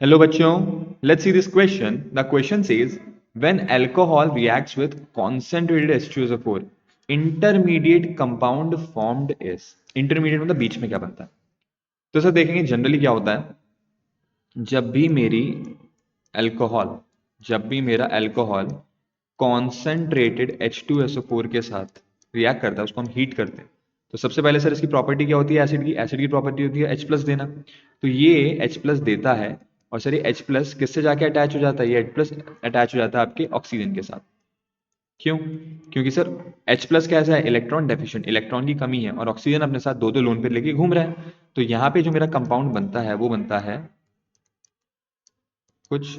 Hello बच्चों, let's see this question. The question says, when alcohol reacts with concentrated H2SO4, intermediate compound formed is. Intermediate मतलब बीच में क्या बनता है? तो सर देखेंगे जनरली क्या होता है, अल्कोहल जब भी मेरा अल्कोहल कॉन्सेंट्रेटेड H2SO4 के साथ रिएक्ट करता है, उसको हम हीट करते हैं, तो सबसे पहले सर इसकी प्रॉपर्टी क्या होती है? एसिड की प्रॉपर्टी होती है H प्लस देना। तो ये H प्लस देता है, और सर ये H प्लस किससे जाके अटैच हो जाता है? ये H प्लस अटैच हो जाता है आपके ऑक्सीजन के साथ। क्यों? क्योंकि सर H प्लस कैसा है? इलेक्ट्रॉन डेफिशिएंट, इलेक्ट्रॉन की कमी है, और ऑक्सीजन अपने साथ दो दो लोन पे लेके घूम रहा है। तो यहाँ पे जो मेरा कंपाउंड बनता है वो बनता है कुछ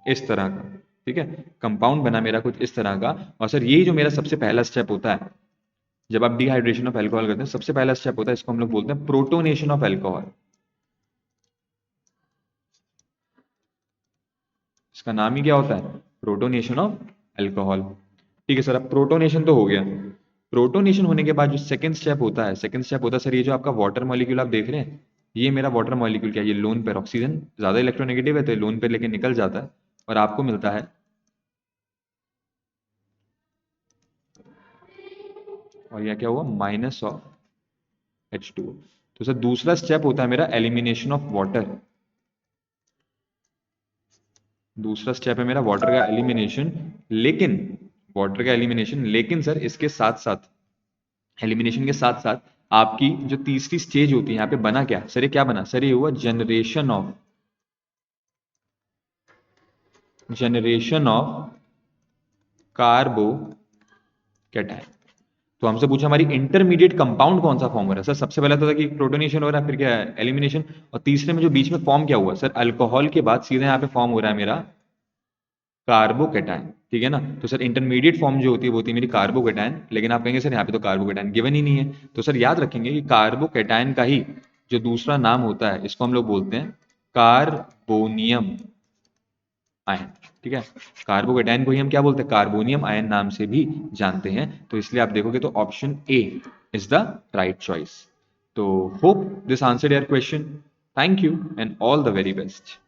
इस तरह का। ठीक है, कंपाउंड बना मेरा कुछ इस तरह का। और सर यही जो मेरा सबसे पहला स्टेप होता है जब आप डिहाइड्रेशन ऑफ अल्कोहल करते हैं, सबसे पहला स्टेप होता है, इसको हम लोग बोलते हैं प्रोटोनेशन ऑफ अल्कोहल। इसका नाम ही क्या होता है? Protonation of alcohol. ठीक है सर, अब प्रोटोनेशन तो हो गया। प्रोटोनेशन होने के बाद जो सेकंड स्टेप होता है, सेकंड स्टेप होता है सर ये जो आपका वाटर मॉलिक्यूल आप देख रहे हैं, ये मेरा वाटर मॉलिक्यूल क्या है? ये लोन पर ऑक्सीजन ज्यादा इलेक्ट्रोनेगेटिव है तो ये लोन पर लेके निकल जाता है, और आपको मिलता है, और यह क्या हुआ? Minus of H2। तो सर दूसरा स्टेप होता है मेरा एलिमिनेशन ऑफ वाटर। दूसरा स्टेप है मेरा वाटर का एलिमिनेशन। लेकिन वाटर का एलिमिनेशन, लेकिन सर इसके साथ साथ, एलिमिनेशन के साथ साथ आपकी जो तीसरी स्टेज होती है यहाँ पे बना क्या? सर ये क्या बना? सर ये हुआ जनरेशन ऑफ कार्बोकेटाइन। तो हमसे पूछा हमारी इंटरमीडिएट कंपाउंड कौन सा फॉर्म हो रहा है? सर सबसे पहले तो था कि प्रोटोनेशन हो रहा है, फिर क्या है? एलिमिनेशन। और तीसरे में जो बीच में फॉर्म क्या हुआ? सर अल्कोहल के बाद सीधे यहाँ पे फॉर्म हो रहा है मेरा कार्बोकेटाइन। ठीक है ना? तो सर इंटरमीडिएट फॉर्म जो होती है वो होती है मेरी कार्बोकेटाइन। लेकिन आप कहेंगे सर यहाँ पे तो कार्बोकेटाइन गिवन ही नहीं है। तो सर याद रखेंगे कि कार्बोकेटाइन का ही जो दूसरा नाम होता है इसको हम लोग बोलते हैं कार्बोनियम आयन। ठीक है, कार्बोकेटाइन को ही हम क्या बोलते हैं? कार्बोनियम आयन नाम से भी जानते हैं। तो इसलिए आप देखोगे तो option A is the right choice. तो hope this answered your question. Thank you and all the very best.